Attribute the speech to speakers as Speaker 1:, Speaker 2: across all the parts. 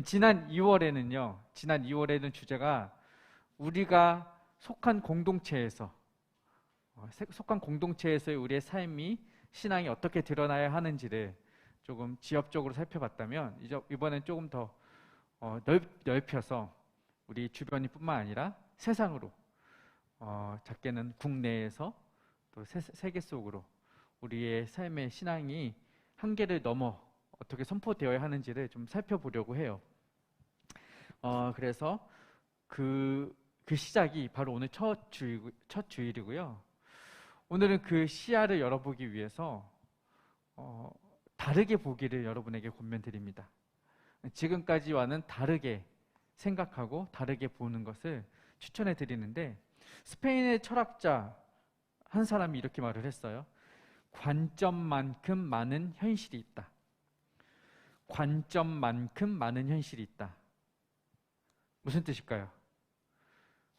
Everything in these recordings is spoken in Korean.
Speaker 1: 지난 2월에는 주제가 우리가 속한 공동체에서의 우리의 삶이 신앙이 어떻게 드러나야 하는지를 조금 지역적으로 살펴봤다면, 이번엔 조금 더 넓혀서 우리 주변이 뿐만 아니라 세상으로, 작게는 국내에서 또 세계 속으로 우리의 삶의 신앙이 한계를 넘어 어떻게 선포되어야 하는지를 좀 살펴보려고 해요. 그래서 그 시작이 바로 오늘 첫 주일이고요. 오늘은 그 시야를 열어보기 위해서 다르게 보기를 여러분에게 권면드립니다. 지금까지와는 다르게 생각하고 다르게 보는 것을 추천해 드리는데, 스페인의 철학자 한 사람이 이렇게 말을 했어요. 관점만큼 많은 현실이 있다. 관점만큼 많은 현실이 있다. 무슨 뜻일까요?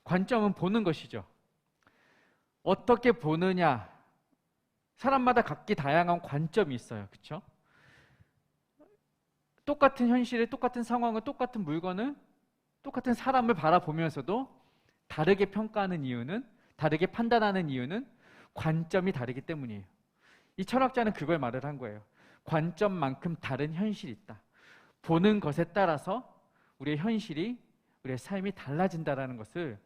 Speaker 1: 관점은 보는 것이죠. 어떻게 보느냐, 사람마다 각기 다양한 관점이 있어요. 그렇죠? 똑같은 현실에, 똑같은 상황을, 똑같은 물건을, 똑같은 사람을 바라보면서도 다르게 평가하는 이유는, 다르게 판단하는 이유는 관점이 다르기 때문이에요. 이 철학자는 그걸 말을 한 거예요. 관점만큼 다른 현실이 있다. 보는 것에 따라서 우리의 현실이, 우리의 삶이 달라진다는 것을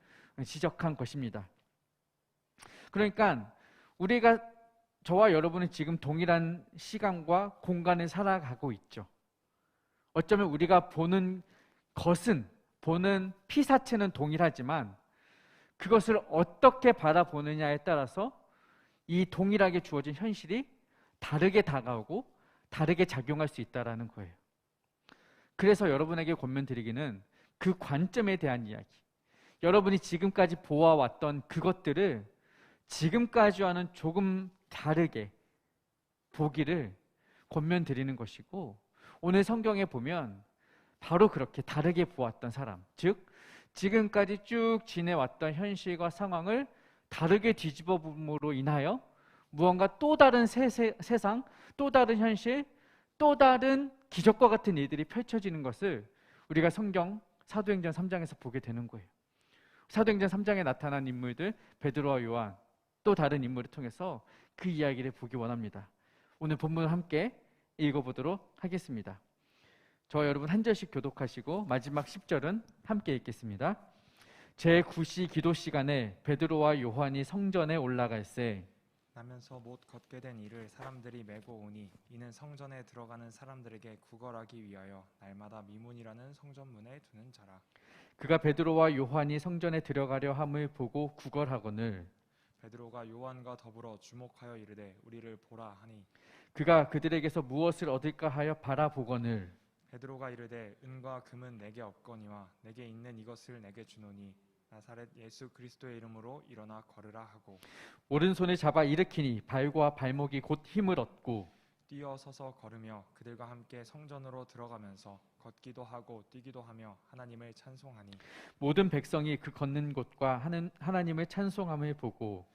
Speaker 1: 지적한 것입니다. 그러니까 우리가, 저와 여러분은 지금 동일한 시간과 공간을 살아가고 있죠. 어쩌면 우리가 보는 것은, 보는 피사체는 동일하지만 그것을 어떻게 바라보느냐에 따라서 이 동일하게 주어진 현실이 다르게 다가오고 다르게 작용할 수 있다는 거예요. 그래서 여러분에게 권면드리기는 그 관점에 대한 이야기, 여러분이 지금까지 보아왔던 그것들을 지금까지와는 조금 다르게 보기를 권면드리는 것이고, 오늘 성경에 보면 바로 그렇게 다르게 보았던 사람, 즉 지금까지 쭉 지내왔던 현실과 상황을 다르게 뒤집어 봄으로 인하여 무언가 또 다른 세상, 또 다른 현실, 또 다른 기적과 같은 일들이 펼쳐지는 것을 우리가 성경 사도행전 3장에서 보게 되는 거예요. 사도행전 3장에 나타난 인물들, 베드로와 요한, 또 다른 인물을 통해서 그 이야기를 보기 원합니다. 오늘 본문을 함께 읽어보도록 하겠습니다. 저와 여러분 한 절씩 교독하시고 마지막 10절은 함께 읽겠습니다. 제9시 기도 시간에 베드로와 요한이 성전에 올라갈새
Speaker 2: 나면서 못 걷게 된 이를 사람들이 메고 오니 이는 성전에 들어가는 사람들에게 구걸하기 위하여 날마다 미문이라는 성전문에 두는 자라.
Speaker 1: 그가 베드로와 요한이 성전에 들어가려 함을 보고 구걸하거늘
Speaker 2: 베드로가 요한과 더불어 주목하여 이르되 우리를 보라 하니
Speaker 1: 그가 그들에게서 무엇을 얻을까 하여 바라보거늘
Speaker 2: 베드로가 이르되 은과 금은 내게 없거니와 내게 있는 이것을 내게 주노니 나사렛 예수 그리스도의 이름으로 일어나 걸으라 하고
Speaker 1: 오른손을 잡아 일으키니 발과 발목이 곧 힘을 얻고
Speaker 2: 뛰어서서 걸으며 그들과 함께 성전으로 들어가면서 걷기도 하고 뛰기도 하며 하나님을 찬송하니
Speaker 1: 모든 백성이 그 걷는 곳과 하나님을 찬송함을 보고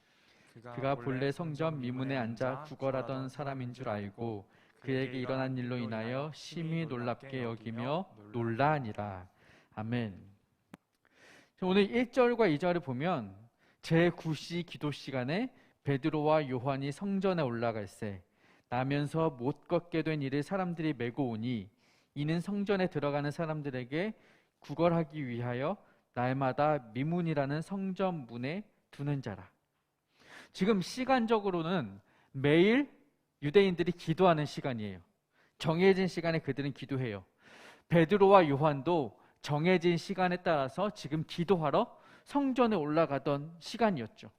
Speaker 1: 그가 본래 성전 미문에 앉아 구걸하던 사람인 줄 알고 그에게 일어난 일로 인하여 심히 놀랍게 여기며 놀라니라. 아멘. 오늘 1절과 2절을 보면 제9시 기도 시간에 베드로와 요한이 성전에 올라갈새 나면서 못 걷게 된 이를 사람들이 메고 오니 이는 성전에 들어가는 사람들에게 구걸하기 위하여 날마다 미문이라는 성전 문에 두는 자라. 지금 시간적으로는 매일 유대인들이 기도하는 시간이에요. 정해진 시간에 그들은 기도해요. 베드로와 요한도 정해진 시간에 따라서 지금 기도하러 성전에 올라가던 시간이었죠.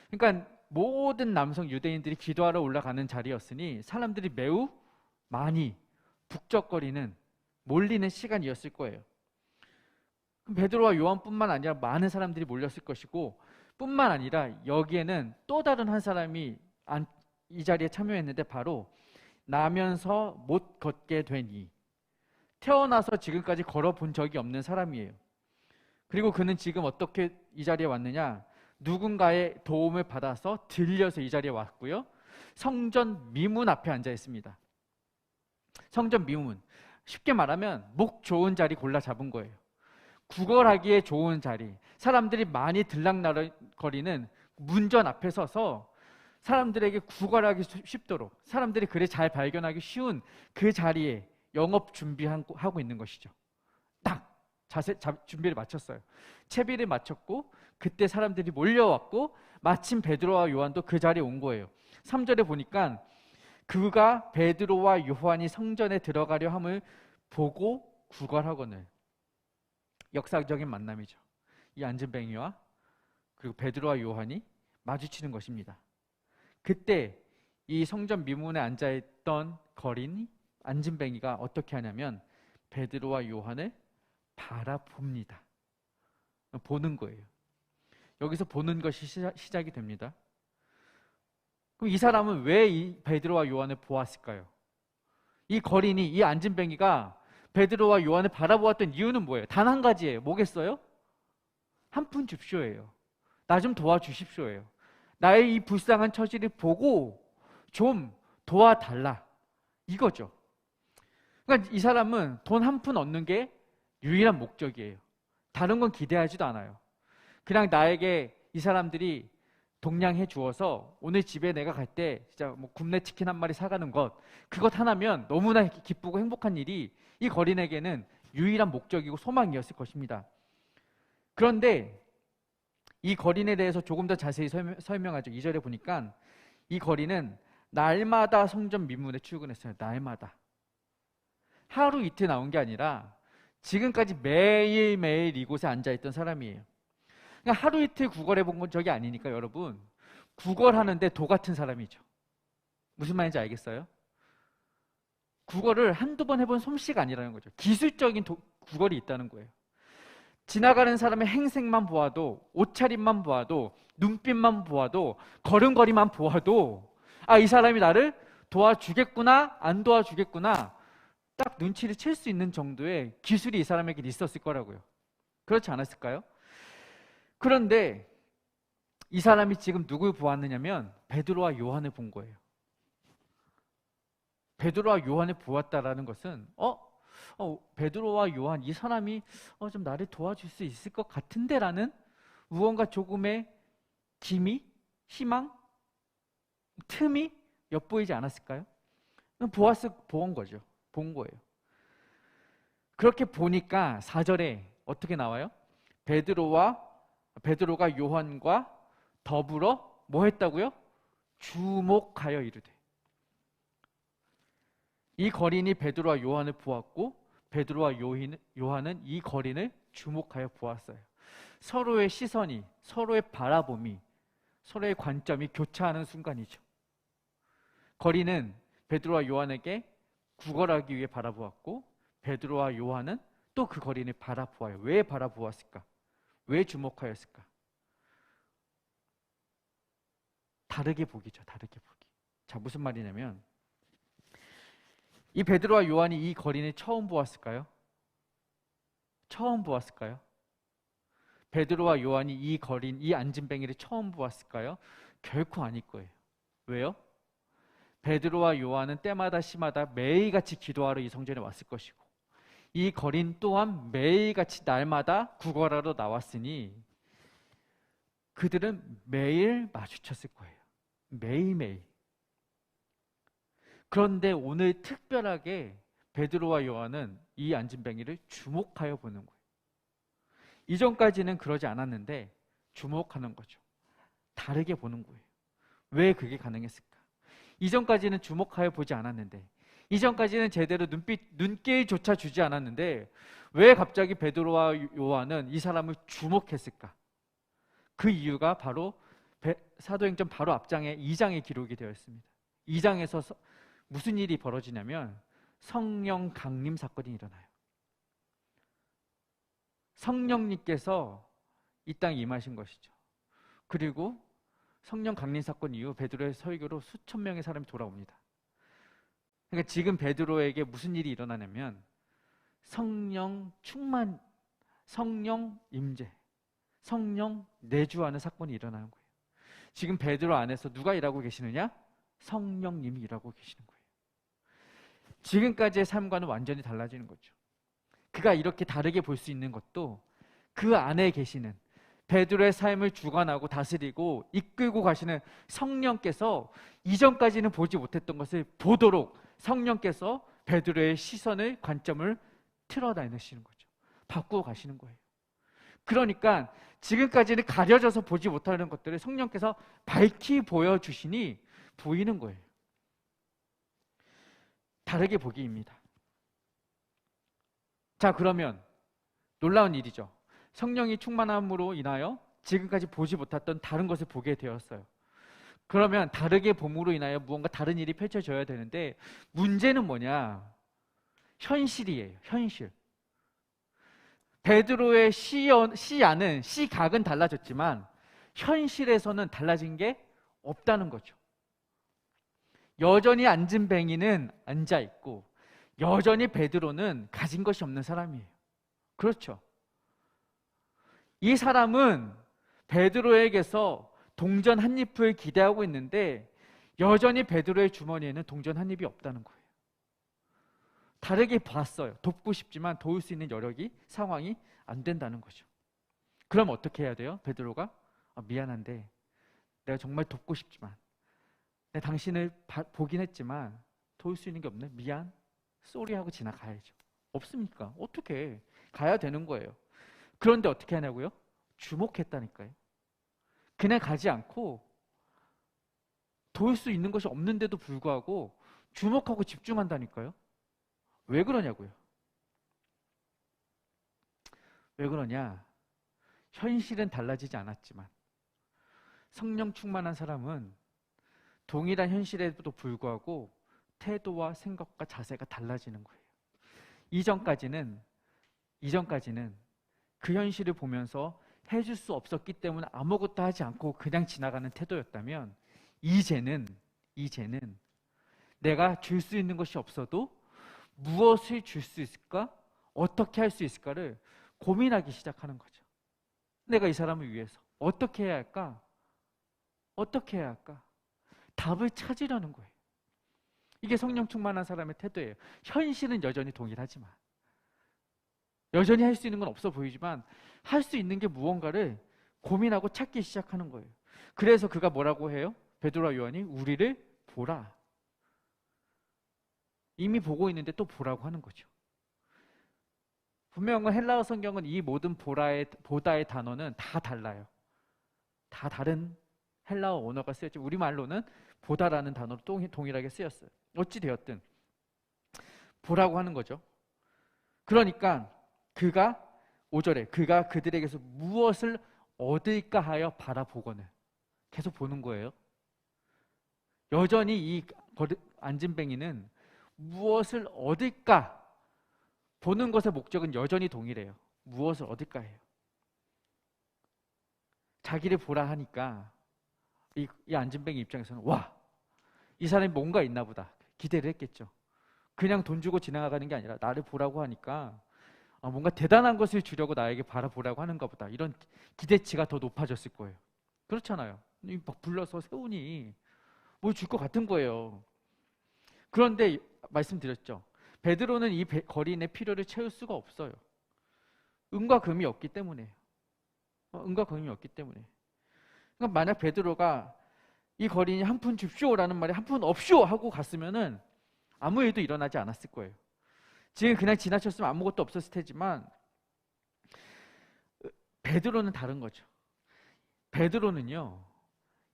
Speaker 1: 그러니까 모든 남성 유대인들이 기도하러 올라가는 자리였으니 사람들이 매우 많이 북적거리는, 몰리는 시간이었을 거예요. 베드로와 요한뿐만 아니라 많은 사람들이 몰렸을 것이고, 뿐만 아니라 여기에는 또 다른 한 사람이 이 자리에 참여했는데 바로 나면서 못 걷게 되니, 태어나서 지금까지 걸어본 적이 없는 사람이에요. 그리고 그는 지금 어떻게 이 자리에 왔느냐, 누군가의 도움을 받아서 들려서 이 자리에 왔고요, 성전 미문 앞에 앉아 있습니다. 성전 미문, 쉽게 말하면 목 좋은 자리 골라 잡은 거예요. 구걸하기에 좋은 자리, 사람들이 많이 들락날락거리는 문전 앞에 서서 사람들에게 구걸하기 쉽도록, 사람들이 그를 잘 발견하기 쉬운 그 자리에 영업 준비하고 있는 것이죠. 딱 준비를 마쳤어요. 채비를 마쳤고 그때 사람들이 몰려왔고 마침 베드로와 요한도 그 자리에 온 거예요. 3절에 보니까 그가 베드로와 요한이 성전에 들어가려 함을 보고 구걸하거늘. 역사적인 만남이죠. 이 안진뱅이와 그리고 베드로와 요한이 마주치는 것입니다. 그때 이 성전 미문에 앉아있던 거린이 안진뱅이가 어떻게 하냐면 베드로와 요한을 바라봅니다. 보는 거예요. 여기서 보는 것이 시작이 됩니다. 그럼 이 사람은 왜 이 베드로와 요한을 보았을까요? 이 거린이, 이 안진뱅이가 베드로와 요한을 바라보았던 이유는 뭐예요? 단 한 가지예요. 뭐겠어요? 한 푼 줍쇼예요. 나 좀 도와주십쇼예요. 나의 이 불쌍한 처지를 보고 좀 도와달라, 이거죠. 그러니까 이 사람은 돈 한 푼 얻는 게 유일한 목적이에요. 다른 건 기대하지도 않아요. 그냥 나에게 이 사람들이 동냥해 주어서 오늘 집에 내가 갈 때 진짜 뭐 굽네 치킨 한 마리 사가는 것, 그것 하나면 너무나 기쁘고 행복한 일이 이 거린에게는 유일한 목적이고 소망이었을 것입니다. 그런데 이 거린에 대해서 조금 더 자세히 설명하죠. 2절에 보니까 이 거린은 날마다 성전 미문에 출근했어요. 날마다. 하루 이틀 나온 게 아니라 지금까지 매일매일 이곳에 앉아있던 사람이에요. 그러니까 하루 이틀 구걸해 본 적이 아니니까 여러분, 구걸하는데 도 같은 사람이죠. 무슨 말인지 알겠어요? 구걸을 한두 번 해본 솜씨가 아니라는 거죠. 기술적인 구걸이 있다는 거예요. 지나가는 사람의 행색만 보아도, 옷차림만 보아도, 눈빛만 보아도, 걸음걸이만 보아도 이 사람이 나를 도와주겠구나, 안 도와주겠구나, 딱 눈치를 챌 수 있는 정도의 기술이 이 사람에게 있었을 거라고요. 그렇지 않았을까요? 그런데 이 사람이 지금 누굴 보았느냐면 베드로와 요한을 본 거예요. 베드로와 요한을 보았다라는 것은 베드로와 요한, 이 사람이 좀 나를 도와줄 수 있을 것 같은데 라는 무언가 조금의 기미, 희망, 틈이 엿보이지 않았을까요? 본 거죠. 본 거예요. 그렇게 보니까 4절에 어떻게 나와요? 베드로가 요한과 더불어 뭐 했다고요? 주목하여 이르되. 이 거린이 베드로와 요한을 보았고 베드로와 요한은 이 거린을 주목하여 보았어요. 서로의 시선이, 서로의 바라봄이, 서로의 관점이 교차하는 순간이죠. 거린은 베드로와 요한에게 구걸하기 위해 바라보았고 베드로와 요한은 또 그 거린을 바라보아요. 왜 바라보았을까? 왜 주목하였을까? 다르게 보기죠. 다르게 보기. 자, 무슨 말이냐면 이 베드로와 요한이 이 거린을 처음 보았을까요? 처음 보았을까요? 베드로와 요한이 이 거린, 이 안진뱅이를 처음 보았을까요? 결코 아닐 거예요. 왜요? 베드로와 요한은 때마다 시마다 매일같이 기도하러 이 성전에 왔을 것이고 이 거린 또한 매일같이 날마다 구걸하러 나왔으니 그들은 매일 마주쳤을 거예요. 매일매일. 그런데 오늘 특별하게 베드로와 요한은 이 안진뱅이를 주목하여 보는 거예요. 이전까지는 그러지 않았는데 주목하는 거죠. 다르게 보는 거예요. 왜 그게 가능했을까? 이전까지는 주목하여 보지 않았는데, 이전까지는 제대로 눈길조차 주지 않았는데 왜 갑자기 베드로와 요한은 이 사람을 주목했을까? 그 이유가 바로 사도행전 바로 앞장에 2장에 기록이 되어 있습니다. 2장에서 무슨 일이 벌어지냐면 성령 강림 사건이 일어나요. 성령님께서 이 땅에 임하신 것이죠. 그리고 성령 강림 사건 이후 베드로의 설교로 수천 명의 사람이 돌아옵니다. 그러니까 지금 베드로에게 무슨 일이 일어나냐면 성령 충만, 성령 임재, 성령 내주하는 사건이 일어나는 거예요. 지금 베드로 안에서 누가 일하고 계시느냐? 성령님이 일하고 계시는 거예요. 지금까지의 삶과는 완전히 달라지는 거죠. 그가 이렇게 다르게 볼 수 있는 것도 그 안에 계시는 베드로의 삶을 주관하고 다스리고 이끌고 가시는 성령께서 이전까지는 보지 못했던 것을 보도록 성령께서 베드로의 시선을, 관점을 틀어내시는 거죠. 바꾸어 가시는 거예요. 그러니까 지금까지는 가려져서 보지 못하는 것들을 성령께서 밝히 보여주시니 보이는 거예요. 다르게 보기입니다. 자, 그러면 놀라운 일이죠. 성령이 충만함으로 인하여 지금까지 보지 못했던 다른 것을 보게 되었어요. 그러면 다르게 봄으로 인하여 무언가 다른 일이 펼쳐져야 되는데 문제는 뭐냐? 현실이에요. 현실. 베드로의 시야는, 시각은 달라졌지만 현실에서는 달라진 게 없다는 거죠. 여전히 안진뱅이는 앉아있고 여전히 베드로는 가진 것이 없는 사람이에요. 그렇죠. 이 사람은 베드로에게서 동전 한 잎을 기대하고 있는데 여전히 베드로의 주머니에는 동전 한 잎이 없다는 거예요. 다르게 봤어요. 돕고 싶지만 도울 수 있는 여력이, 상황이 안 된다는 거죠. 그럼 어떻게 해야 돼요? 베드로가 미안한데 내가 정말 돕고 싶지만 내가 당신을 보긴 했지만 도울 수 있는 게 없네. 미안. 쏘리 하고 지나가야죠. 없습니까? 어떻게 가야 되는 거예요. 그런데 어떻게 하냐고요? 주목했다니까요. 그냥 가지 않고 도울 수 있는 것이 없는데도 불구하고 주목하고 집중한다니까요. 왜 그러냐고요. 왜 그러냐? 현실은 달라지지 않았지만 성령 충만한 사람은 동일한 현실에도 불구하고 태도와 생각과 자세가 달라지는 거예요. 이전까지는 그 현실을 보면서 해줄 수 없었기 때문에 아무것도 하지 않고 그냥 지나가는 태도였다면 이제는 내가 줄 수 있는 것이 없어도 무엇을 줄 수 있을까? 어떻게 할 수 있을까를 고민하기 시작하는 거죠. 내가 이 사람을 위해서 어떻게 해야 할까? 어떻게 해야 할까? 답을 찾으려는 거예요. 이게 성령 충만한 사람의 태도예요. 현실은 여전히 동일하지만 여전히 할 수 있는 건 없어 보이지만 할 수 있는 게 무언가를 고민하고 찾기 시작하는 거예요. 그래서 그가 뭐라고 해요? 베드로와 요한이 우리를 보라. 이미 보고 있는데 또 보라고 하는 거죠. 분명한 헬라어 성경은 이 모든 보다의 단어는 다 달라요. 다 다른 헬라어 언어가 쓰였죠. 우리말로는 보다라는 단어로 동일하게 쓰였어요. 어찌 되었든 보라고 하는 거죠. 그러니까 그가 5절에 그가 그들에게서 무엇을 얻을까 하여 바라보거늘 계속 보는 거예요. 여전히 이 안진뱅이는 무엇을 얻을까 보는 것의 목적은 여전히 동일해요. 무엇을 얻을까 해요. 자기를 보라 하니까 이 안진뱅이 입장에서는 와, 이 사람이 뭔가 있나 보다 기대를 했겠죠. 그냥 돈 주고 지나가는 게 아니라 나를 보라고 하니까 뭔가 대단한 것을 주려고 나에게 바라보라고 하는가 보다. 이런 기대치가 더 높아졌을 거예요. 그렇잖아요. 막 불러서 세우니 뭘 줄 것 같은 거예요. 그런데 말씀드렸죠. 베드로는 이 거리인의 필요를 채울 수가 없어요. 은과 금이 없기 때문에. 은과 금이 없기 때문에. 그러니까 만약 베드로가 이 거리인이 한 푼 줍쇼라는 말에 한 푼 없쇼 하고 갔으면은 아무 일도 일어나지 않았을 거예요. 지금 그냥 지나쳤으면 아무것도 없었을 테지만 베드로는 다른 거죠. 베드로는요,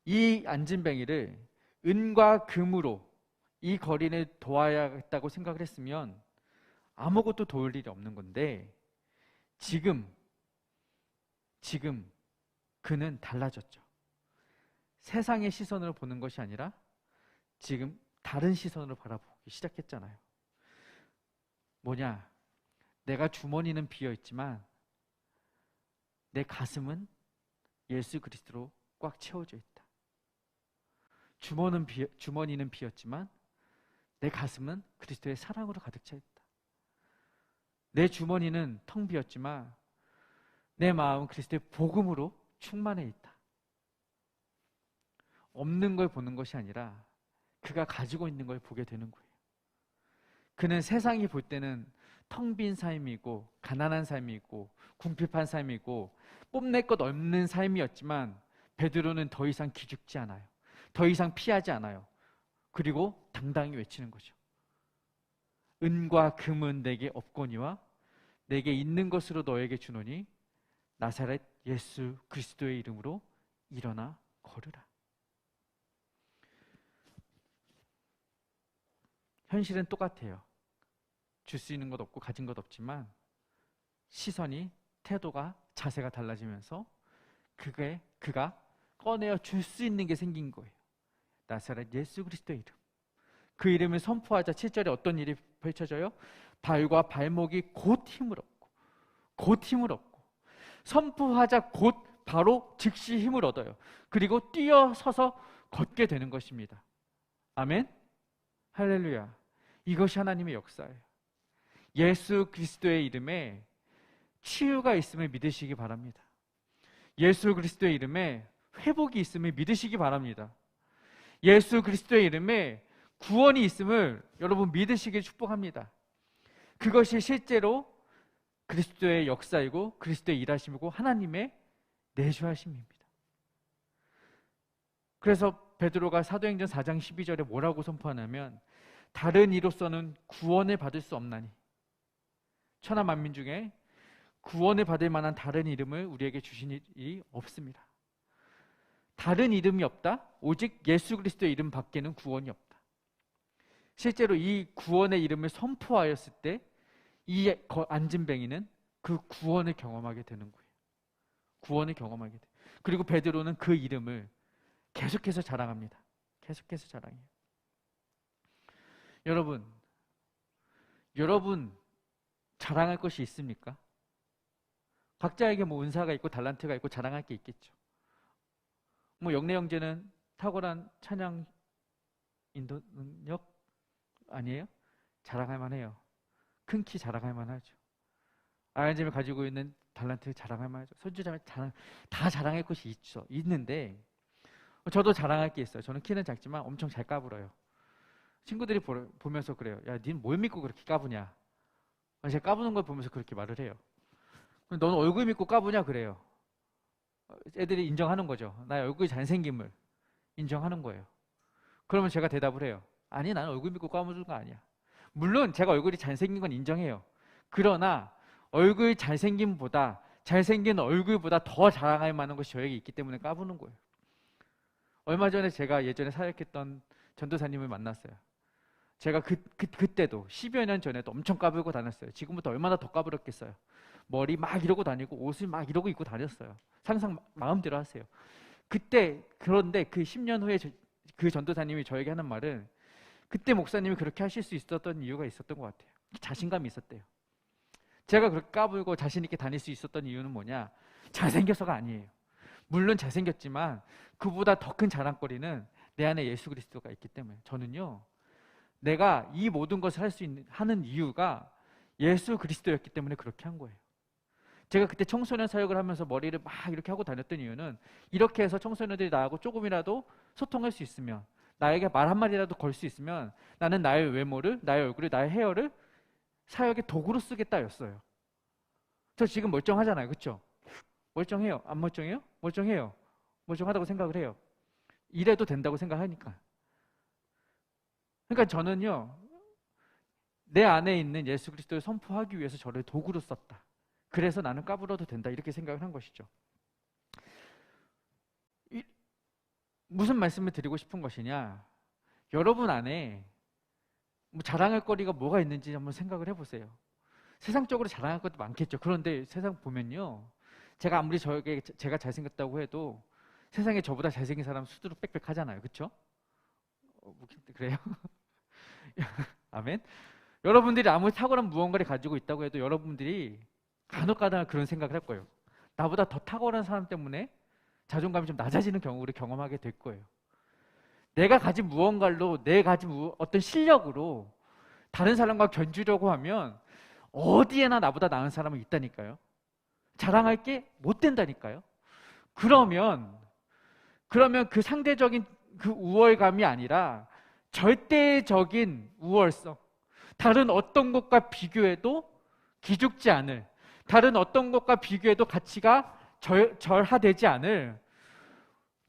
Speaker 1: 이 안진뱅이를 은과 금으로 이 거린을 도와야겠다고 생각을 했으면 아무것도 도울 일이 없는 건데 지금 그는 달라졌죠. 세상의 시선으로 보는 것이 아니라 지금 다른 시선으로 바라보기 시작했잖아요. 뭐냐? 내가 주머니는 비어있지만 내 가슴은 예수 그리스도로 꽉 채워져 있다. 주머니는 비었지만 내 가슴은 그리스도의 사랑으로 가득 차 있다. 내 주머니는 텅 비었지만 내 마음은 그리스도의 복음으로 충만해 있다. 없는 걸 보는 것이 아니라 그가 가지고 있는 걸 보게 되는 거예요. 그는 세상이 볼 때는 텅 빈 삶이고 가난한 삶이고 궁핍한 삶이고 뽐낼 것 없는 삶이었지만 베드로는 더 이상 기죽지 않아요. 더 이상 피하지 않아요. 그리고 당당히 외치는 거죠. 은과 금은 내게 없거니와 내게 있는 것으로 너에게 주노니 나사렛 예수 그리스도의 이름으로 일어나 걸으라. 현실은 똑같아요. 줄 수 있는 것 없고 가진 것 없지만 시선이, 태도가, 자세가 달라지면서 그가 꺼내어 줄 수 있는 게 생긴 거예요. 나사렛 예수 그리스도의 이름. 그 이름을 선포하자 7절에 어떤 일이 펼쳐져요? 발과 발목이 곧 힘을 얻고 선포하자 곧 바로 즉시 힘을 얻어요. 그리고 뛰어서서 걷게 되는 것입니다. 아멘? 할렐루야. 이것이 하나님의 역사예요. 예수 그리스도의 이름에 치유가 있음을 믿으시기 바랍니다. 예수 그리스도의 이름에 회복이 있음을 믿으시기 바랍니다. 예수 그리스도의 이름에 구원이 있음을 여러분 믿으시길 축복합니다. 그것이 실제로 그리스도의 역사이고 그리스도의 일하심이고 하나님의 내주하심입니다. 그래서 베드로가 사도행전 4장 12절에 뭐라고 선포하냐면 다른 이로서는 구원을 받을 수 없나니 천하 만민 중에 구원을 받을 만한 다른 이름을 우리에게 주신 일이 없습니다. 다른 이름이 없다? 오직 예수 그리스도의 이름 밖에는 구원이 없다. 실제로 이 구원의 이름을 선포하였을 때 이 안진뱅이는 그 구원을 경험하게 되는 거예요. 구원을 경험하게 돼. 그리고 베드로는 그 이름을 계속해서 자랑합니다. 계속해서 자랑해요. 여러분 자랑할 것이 있습니까? 각자에게 뭐 은사가 있고 달란트가 있고 자랑할 게 있겠죠. 뭐 영래 형제는 탁월한 찬양 인도 능력 아니에요? 자랑할 만해요. 큰 키 자랑할 만하죠. 아연잼이 가지고 있는 달란트를 자랑할 만하죠. 손주자매 다 자랑할 것이 있는데 저도 자랑할 게 있어요. 저는 키는 작지만 엄청 잘 까불어요. 친구들이 보면서 그래요. 야, 니는 뭘 믿고 그렇게 까부냐? 제가 까부는 걸 보면서 그렇게 말을 해요. 너는 얼굴 믿고 까부냐? 그래요. 애들이 인정하는 거죠. 나의 얼굴이 잘생김을 인정하는 거예요. 그러면 제가 대답을 해요. 아니, 나는 얼굴 믿고 까부는 거 아니야. 물론 제가 얼굴이 잘생긴 건 인정해요. 그러나 얼굴 잘생긴 얼굴보다 더 자랑할 만한 것이 저에게 있기 때문에 까부는 거예요. 얼마 전에 제가 예전에 사역했던 전도사님을 만났어요. 제가 그때도 10여 년 전에도 엄청 까불고 다녔어요. 지금부터 얼마나 더 까불었겠어요. 머리 막 이러고 다니고 옷을 막 이러고 입고 다녔어요. 상상 마음대로 하세요. 그런데 그 10년 후에 그 전도사님이 저에게 하는 말은 그때 목사님이 그렇게 하실 수 있었던 이유가 있었던 것 같아요. 자신감이 있었대요. 제가 그렇게 까불고 자신 있게 다닐 수 있었던 이유는 뭐냐? 잘생겨서가 아니에요. 물론 잘생겼지만 그보다 더 큰 자랑거리는 내 안에 예수 그리스도가 있기 때문에 저는요, 내가 이 모든 것을 하는 이유가 예수 그리스도였기 때문에 그렇게 한 거예요. 제가 그때 청소년 사역을 하면서 머리를 막 이렇게 하고 다녔던 이유는 이렇게 해서 청소년들이 나하고 조금이라도 소통할 수 있으면, 나에게 말 한마디라도 걸 수 있으면 나는 나의 외모를, 나의 얼굴을, 나의 헤어를 사역의 도구로 쓰겠다였어요. 저 지금 멀쩡하잖아요. 그렇죠? 멀쩡해요? 안 멀쩡해요? 멀쩡해요. 멀쩡하다고 생각을 해요. 이래도 된다고 생각하니까. 그러니까 저는요, 내 안에 있는 예수 그리스도를 선포하기 위해서 저를 도구로 썼다. 그래서 나는 까불어도 된다, 이렇게 생각을 한 것이죠. 무슨 말씀을 드리고 싶은 것이냐, 여러분 안에 뭐 자랑할 거리가 뭐가 있는지 한번 생각을 해보세요. 세상적으로 자랑할 것도 많겠죠. 그런데 세상 보면요, 제가 아무리 제가 잘생겼다고 해도 세상에 저보다 잘생긴 사람 수두룩 빽빽 하잖아요. 그렇죠? 그래요? 아멘. 여러분들이 아무리 탁월한 무언가를 가지고 있다고 해도 여러분들이 간혹가다 그런 생각을 할 거예요. 나보다 더 탁월한 사람 때문에 자존감이 좀 낮아지는 경우를 경험하게 될 거예요. 내가 가진 무언가로, 내가 가진 어떤 실력으로 다른 사람과 견주려고 하면 어디에나 나보다 나은 사람은 있다니까요. 자랑할 게 못 된다니까요. 그러면 그 상대적인 그 우월감이 아니라 절대적인 우월성, 다른 어떤 것과 비교해도 기죽지 않을, 다른 어떤 것과 비교해도 가치가 절하되지 않을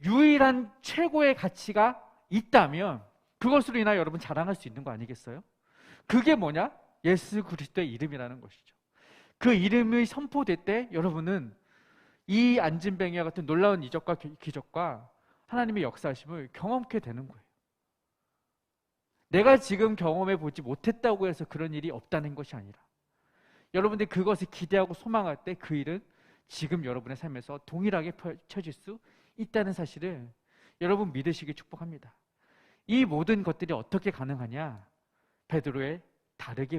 Speaker 1: 유일한 최고의 가치가 있다면 그것으로 인하여 여러분 자랑할 수 있는 거 아니겠어요? 그게 뭐냐? 예수 그리스도의 이름이라는 것이죠. 그 이름이 선포될 때 여러분은 이 안진뱅이와 같은 놀라운 이적과 기적과 하나님의 역사하심을 경험케 되는 거예요. 내가 지금 경험해 보지 못했다고 해서 그런 일이 없다는 것이 아니라 여러분들이 그것을 기대하고 소망할 때 그 일은 지금 여러분의 삶에서 동일하게 펼쳐질 수 있다는 사실을 여러분 믿으시기 축복합니다. 이 모든 것들이 어떻게 가능하냐? 베드로의 다르게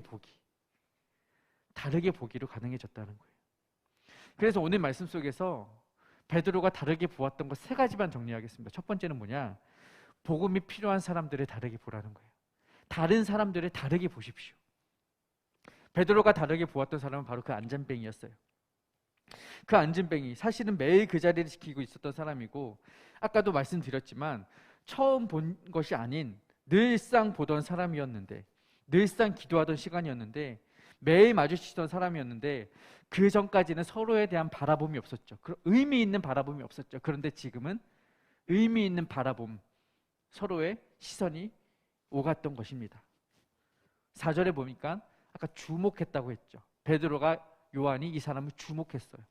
Speaker 1: 보기로 가능해졌다는 거예요. 그래서 오늘 말씀 속에서 베드로가 다르게 보았던 것 3가지만 정리하겠습니다. 첫 번째는 뭐냐? 복음이 필요한 사람들을 다르게 보라는 거예요. 다른 사람들을 다르게 보십시오. 베드로가 다르게 보았던 사람은 바로 그 안진뱅이였어요. 그 안진뱅이, 사실은 매일 그 자리를 지키고 있었던 사람이고, 아까도 말씀드렸지만 처음 본 것이 아닌 늘상 보던 사람이었는데, 늘상 기도하던 시간이었는데, 매일 마주치던 사람이었는데, 그 전까지는 서로에 대한 바라봄이 없었죠. 의미 있는 바라봄이 없었죠. 그런데 지금은 의미 있는 바라봄, 서로의 시선이 오갔던 것입니다. 4절에 보니까 아까 주목했다고 했죠. 베드로가 요한이 이 사람을 주목했어요.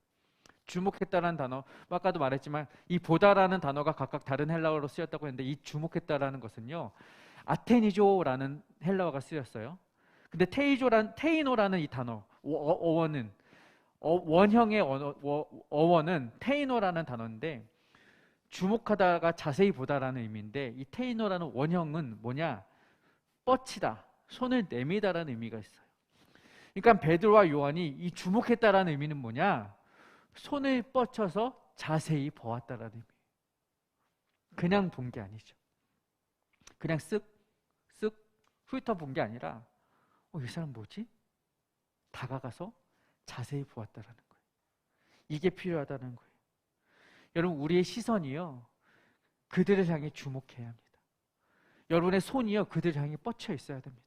Speaker 1: 주목했다라는 단어, 아까도 말했지만 이 보다라는 단어가 각각 다른 헬라어로 쓰였다고 했는데, 이 주목했다라는 것은요, 아테니조라는 헬라어가 쓰였어요. 근데 테이노라는 이 단어, 어원은 원형의 어원은 테이노라는 단어인데, 주목하다가 자세히 보다라는 의미인데, 이 테이노라는 원형은 뭐냐? 뻗치다, 손을 내미다라는 의미가 있어요. 그러니까 베드로와 요한이 이 주목했다라는 의미는 뭐냐? 손을 뻗쳐서 자세히 보았다라는 의미. 그냥 본 게 아니죠. 그냥 쓱 훑어본 게 아니라 이 사람 뭐지? 다가가서 자세히 보았다라는 거예요. 이게 필요하다는 거예요. 여러분, 우리의 시선이요, 그들을 향해 주목해야 합니다. 여러분의 손이요, 그들을 향해 뻗쳐 있어야 됩니다.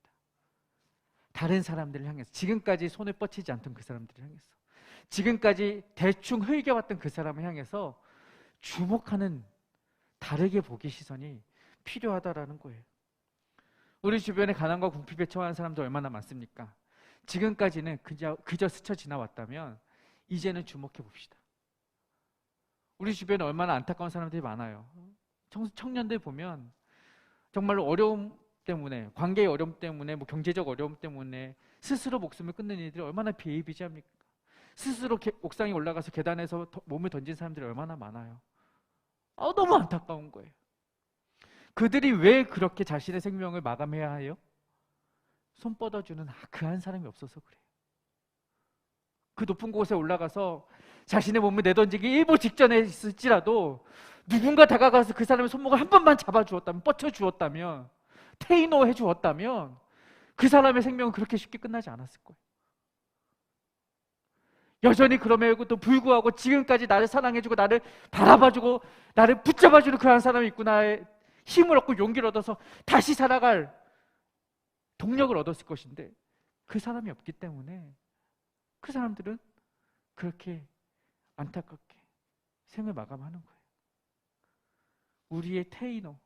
Speaker 1: 다른 사람들을 향해서, 지금까지 손을 뻗치지 않던 그 사람들을 향해서, 지금까지 대충 흘겨왔던 그 사람을 향해서 주목하는, 다르게 보기 시선이 필요하다라는 거예요. 우리 주변에 가난과 궁핍에 처한 사람들 얼마나 많습니까? 지금까지는 그저 스쳐 지나왔다면 이제는 주목해 봅시다. 우리 주변에 얼마나 안타까운 사람들이 많아요. 청년들 보면 정말로 어려움 때문에, 관계의 어려움 때문에, 경제적 어려움 때문에 스스로 목숨을 끊는 일들이 얼마나 비일비재합니까? 스스로 옥상에 올라가서 계단에서 몸을 던진 사람들이 얼마나 많아요. 너무 안타까운 거예요. 그들이 왜 그렇게 자신의 생명을 마감해야 해요? 손 뻗어주는 그 한 사람이 없어서 그래요. 그 높은 곳에 올라가서 자신의 몸을 내던지기 일보 직전에 있을지라도 누군가 다가가서 그 사람의 손목을 한 번만 잡아주었다면, 뻗쳐주었다면, 테이노 해주었다면 그 사람의 생명은 그렇게 쉽게 끝나지 않았을 거예요. 여전히 그럼에도 불구하고 지금까지 나를 사랑해주고 나를 바라봐주고 나를 붙잡아주는 그 한 사람이 있구나의 힘을 얻고 용기를 얻어서 다시 살아갈 동력을 얻었을 것인데, 그 사람이 없기 때문에 그 사람들은 그렇게 안타깝게 생을 마감하는 거예요. 우리의 테이노,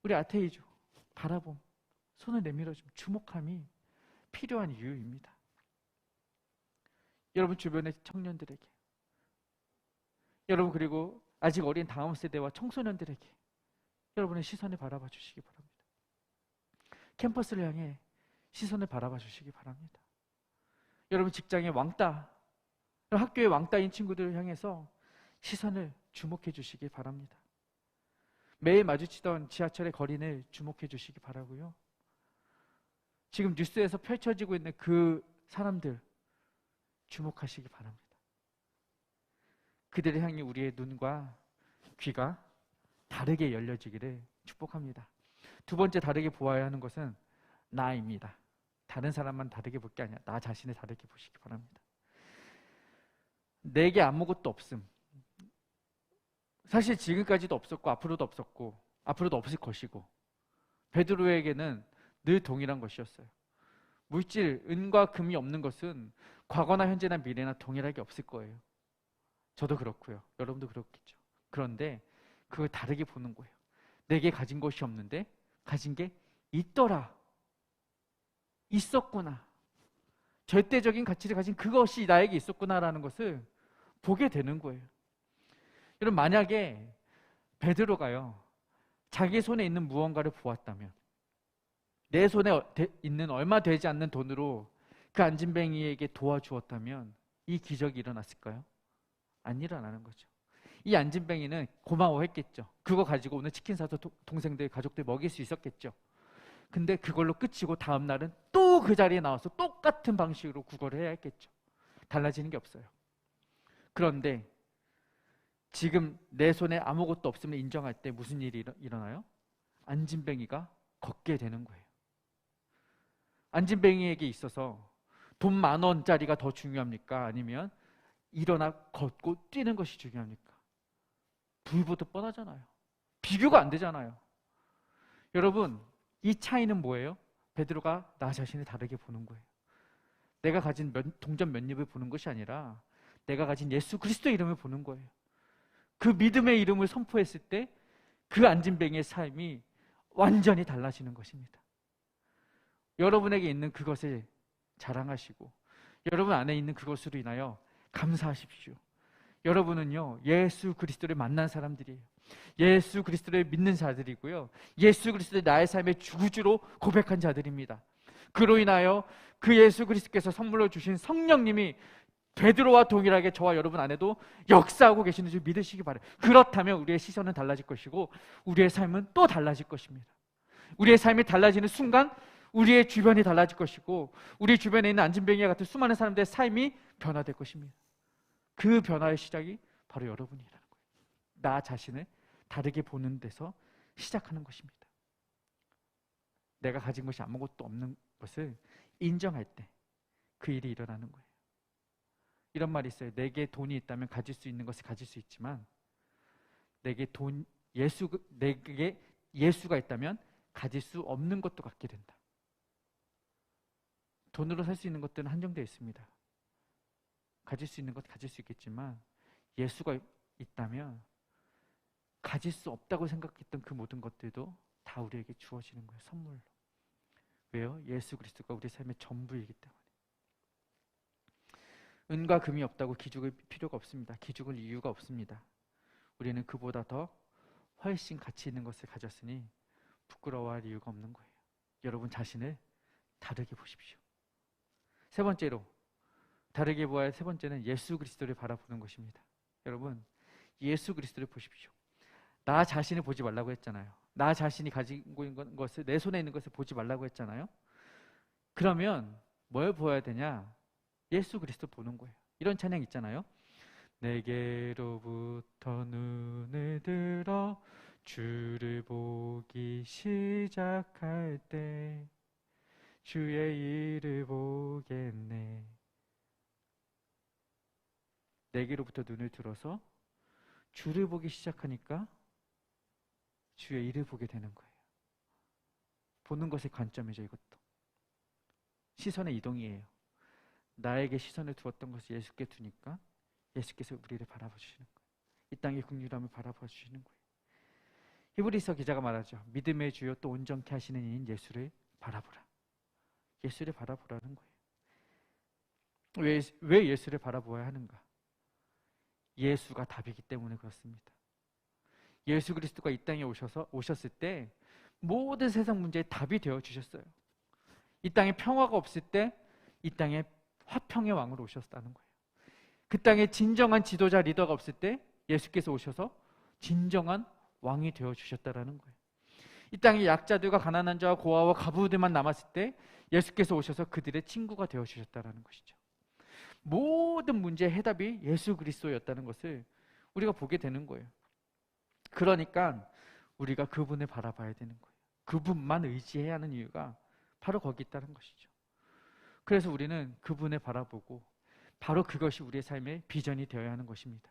Speaker 1: 우리 아테이조, 바라봄, 손을 내밀어주면 주목함이 필요한 이유입니다. 여러분 주변의 청년들에게, 여러분 그리고 아직 어린 다음 세대와 청소년들에게 여러분의 시선을 바라봐 주시기 바랍니다. 캠퍼스를 향해 시선을 바라봐 주시기 바랍니다. 여러분 직장의 왕따, 학교의 왕따인 친구들을 향해서 시선을 주목해 주시기 바랍니다. 매일 마주치던 지하철의 거리를 주목해 주시기 바라고요. 지금 뉴스에서 펼쳐지고 있는 그 사람들 주목하시기 바랍니다. 그들을 향해 우리의 눈과 귀가 다르게 열려지기를 축복합니다. 두 번째 다르게 보아야 하는 것은 나입니다. 다른 사람만 다르게 볼 게 아니라 나 자신을 다르게 보시기 바랍니다. 내게 아무것도 없음. 사실 지금까지도 없었고 앞으로도 없었고 앞으로도 없을 것이고, 베드로에게는 늘 동일한 것이었어요. 물질, 은과 금이 없는 것은 과거나 현재나 미래나 동일하게 없을 거예요. 저도 그렇고요. 여러분도 그렇겠죠. 그런데 그걸 다르게 보는 거예요. 내게 가진 것이 없는데 가진 게 있더라. 있었구나. 절대적인 가치를 가진 그것이 나에게 있었구나라는 것을 보게 되는 거예요. 여러분, 만약에 베드로가요, 자기 손에 있는 무언가를 보았다면, 내 손에 있는 얼마 되지 않는 돈으로 그 안진뱅이에게 도와주었다면 이 기적이 일어났을까요? 안 일어나는 거죠. 이 안진뱅이는 고마워했겠죠. 그거 가지고 오늘 치킨 사서 동생들, 가족들 먹일 수 있었겠죠. 근데 그걸로 끝이고 다음 날은 또 그 자리에 나와서 똑같은 방식으로 구걸을 해야 했겠죠. 달라지는 게 없어요. 그런데 지금 내 손에 아무것도 없음을 인정할 때 무슨 일이 일어나요? 안진뱅이가 걷게 되는 거예요. 안진뱅이에게 있어서 돈 10,000원짜리가 더 중요합니까? 아니면 일어나 걷고 뛰는 것이 중요합니까? 불보듯 뻔하잖아요. 비교가 안 되잖아요. 여러분, 이 차이는 뭐예요? 베드로가 나 자신을 다르게 보는 거예요. 내가 가진 동전 몇 입을 보는 것이 아니라 내가 가진 예수 그리스도의 이름을 보는 거예요. 그 믿음의 이름을 선포했을 때 그 안진뱅이의 삶이 완전히 달라지는 것입니다. 여러분에게 있는 그것을 자랑하시고 여러분 안에 있는 그것으로 인하여 감사하십시오. 여러분은요, 예수 그리스도를 만난 사람들이에요. 예수 그리스도를 믿는 자들이고요, 예수 그리스도를 나의 삶의 주주로 고백한 자들입니다. 그로 인하여 그 예수 그리스도께서 선물로 주신 성령님이 베드로와 동일하게 저와 여러분 안에도 역사하고 계시는 줄 믿으시기 바라요. 그렇다면 우리의 시선은 달라질 것이고 우리의 삶은 또 달라질 것입니다. 우리의 삶이 달라지는 순간 우리의 주변이 달라질 것이고 우리 주변에 있는 안진뱅이와 같은 수많은 사람들의 삶이 변화될 것입니다. 그 변화의 시작이 바로 여러분이라는 거예요. 나 자신을 다르게 보는 데서 시작하는 것입니다. 내가 가진 것이 아무것도 없는 것을 인정할 때 그 일이 일어나는 거예요. 이런 말이 있어요. 내게 돈이 있다면 가질 수 있는 것을 가질 수 있지만 내게 예수가 있다면 가질 수 없는 것도 갖게 된다. 돈으로 살 수 있는 것들은 한정되어 있습니다. 가질 수 있는 것 가질 수 있겠지만 예수가 있다면 가질 수 없다고 생각했던 그 모든 것들도 다 우리에게 주어지는 거예요. 선물로. 왜요? 예수 그리스도가 우리 삶의 전부이기 때문에. 은과 금이 없다고 기죽을 필요가 없습니다. 기죽을 이유가 없습니다. 우리는 그보다 더 훨씬 가치 있는 것을 가졌으니 부끄러워할 이유가 없는 거예요. 여러분 자신을 다르게 보십시오. 세 번째로 다르게 보아야 할 세 번째는 예수 그리스도를 바라보는 것입니다. 여러분, 예수 그리스도를 보십시오. 나 자신을 보지 말라고 했잖아요. 나 자신이 가지고 있는 것을, 내 손에 있는 것을 보지 말라고 했잖아요. 그러면 뭘 보아야 되냐? 예수 그리스도 보는 거예요. 이런 찬양 있잖아요. 내게로부터 눈을 들어 주를 보기 시작할 때 주의 일을 보겠네. 내게로부터 눈을 들어서 주를 보기 시작하니까 주의 일을 보게 되는 거예요. 보는 것의 관점이죠. 이것도 시선의 이동이에요. 나에게 시선을 두었던 것을 예수께 두니까 예수께서 우리를 바라봐 주시는 거예요. 이 땅의 긍휼함을 바라봐 주시는 거예요. 히브리서 기자가 말하죠. 믿음의 주요 또 온전케 하시는 이인 예수를 바라보라. 예수를 바라보라는 거예요. 왜 예수를 바라보아야 하는가? 예수가 답이기 때문에 그렇습니다. 예수 그리스도가 이 땅에 오셨을 때 모든 세상 문제의 답이 되어 주셨어요. 이 땅에 평화가 없을 때 이 땅에 화평의 왕으로 오셨다는 거예요. 그 땅에 진정한 지도자 리더가 없을 때 예수께서 오셔서 진정한 왕이 되어 주셨다라는 거예요. 이 땅에 약자들과 가난한 자와 고아와 과부들만 남았을 때 예수께서 오셔서 그들의 친구가 되어 주셨다라는 것이죠. 모든 문제의 해답이 예수 그리스도였다는 것을 우리가 보게 되는 거예요. 그러니까 우리가 그분을 바라봐야 되는 거예요. 그분만 의지해야 하는 이유가 바로 거기 있다는 것이죠. 그래서 우리는 그분을 바라보고 바로 그것이 우리의 삶의 비전이 되어야 하는 것입니다.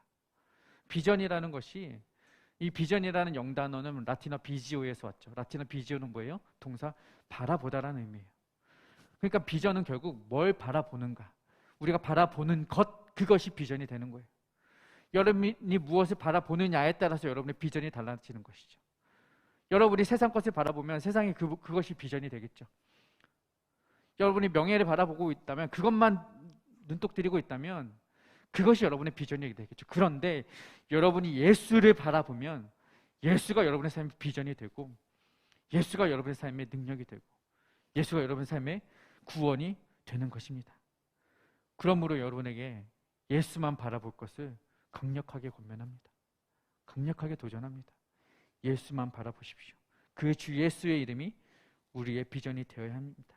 Speaker 1: 비전이라는 것이, 이 비전이라는 영단어는 라틴어 비지오에서 왔죠. 라틴어 비지오는 뭐예요? 동사 바라보다라는 의미예요. 그러니까 비전은 결국 뭘 바라보는가, 우리가 바라보는 것, 그것이 비전이 되는 거예요. 여러분이 무엇을 바라보느냐에 따라서 여러분의 비전이 달라지는 것이죠. 여러분이 세상 것을 바라보면 세상이 그것이 비전이 되겠죠. 여러분이 명예를 바라보고 있다면, 그것만 눈독 들이고 있다면 그것이 여러분의 비전이 되겠죠. 그런데 여러분이 예수를 바라보면 예수가 여러분의 삶의 비전이 되고, 예수가 여러분의 삶의 능력이 되고, 예수가 여러분의 삶의 구원이 되는 것입니다. 그러므로 여러분에게 예수만 바라볼 것을 강력하게 권면합니다. 강력하게 도전합니다. 예수만 바라보십시오. 그 주 예수의 이름이 우리의 비전이 되어야 합니다.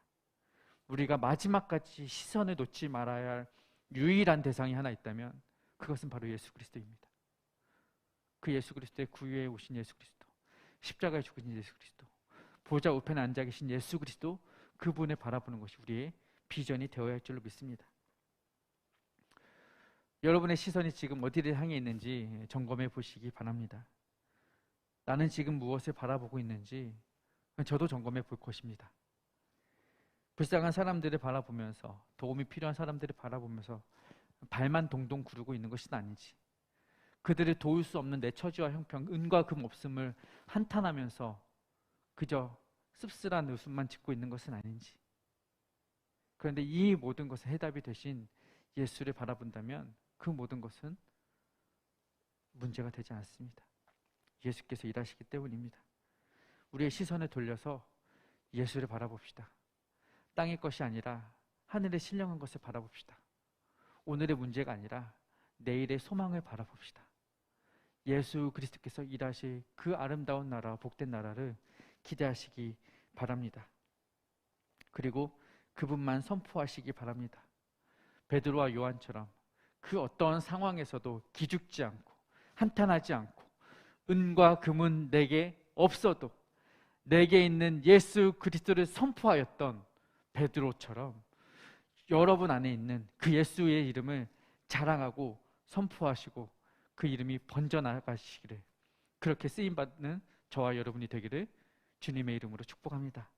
Speaker 1: 우리가 마지막까지 시선을 놓지 말아야 할 유일한 대상이 하나 있다면 그것은 바로 예수 그리스도입니다. 그 예수 그리스도의 구유에 오신 예수 그리스도, 십자가에 죽으신 예수 그리스도, 보좌 우편에 앉아 계신 예수 그리스도, 그분을 바라보는 것이 우리의 비전이 되어야 할 줄로 믿습니다. 여러분의 시선이 지금 어디를 향해 있는지 점검해 보시기 바랍니다. 나는 지금 무엇을 바라보고 있는지 저도 점검해 볼 것입니다. 불쌍한 사람들을 바라보면서, 도움이 필요한 사람들을 바라보면서 발만 동동 구르고 있는 것은 아닌지, 그들을 도울 수 없는 내 처지와 형편, 은과 금 없음을 한탄하면서 그저 씁쓸한 웃음만 짓고 있는 것은 아닌지, 그런데 이 모든 것의 해답이 되신 예수를 바라본다면 그 모든 것은 문제가 되지 않습니다. 예수께서 일하시기 때문입니다. 우리의 시선을 돌려서 예수를 바라봅시다. 땅의 것이 아니라 하늘의 신령한 것을 바라봅시다. 오늘의 문제가 아니라 내일의 소망을 바라봅시다. 예수 그리스도께서 일하실 그 아름다운 나라, 복된 나라를 기대하시기 바랍니다. 그리고 그분만 선포하시기 바랍니다. 베드로와 요한처럼 그 어떤 상황에서도 기죽지 않고 한탄하지 않고, 은과 금은 내게 없어도 내게 있는 예수 그리스도를 선포하였던 베드로처럼 여러분 안에 있는 그 예수의 이름을 자랑하고 선포하시고 그 이름이 번져나가시기를, 그렇게 쓰임받는 저와 여러분이 되기를 주님의 이름으로 축복합니다.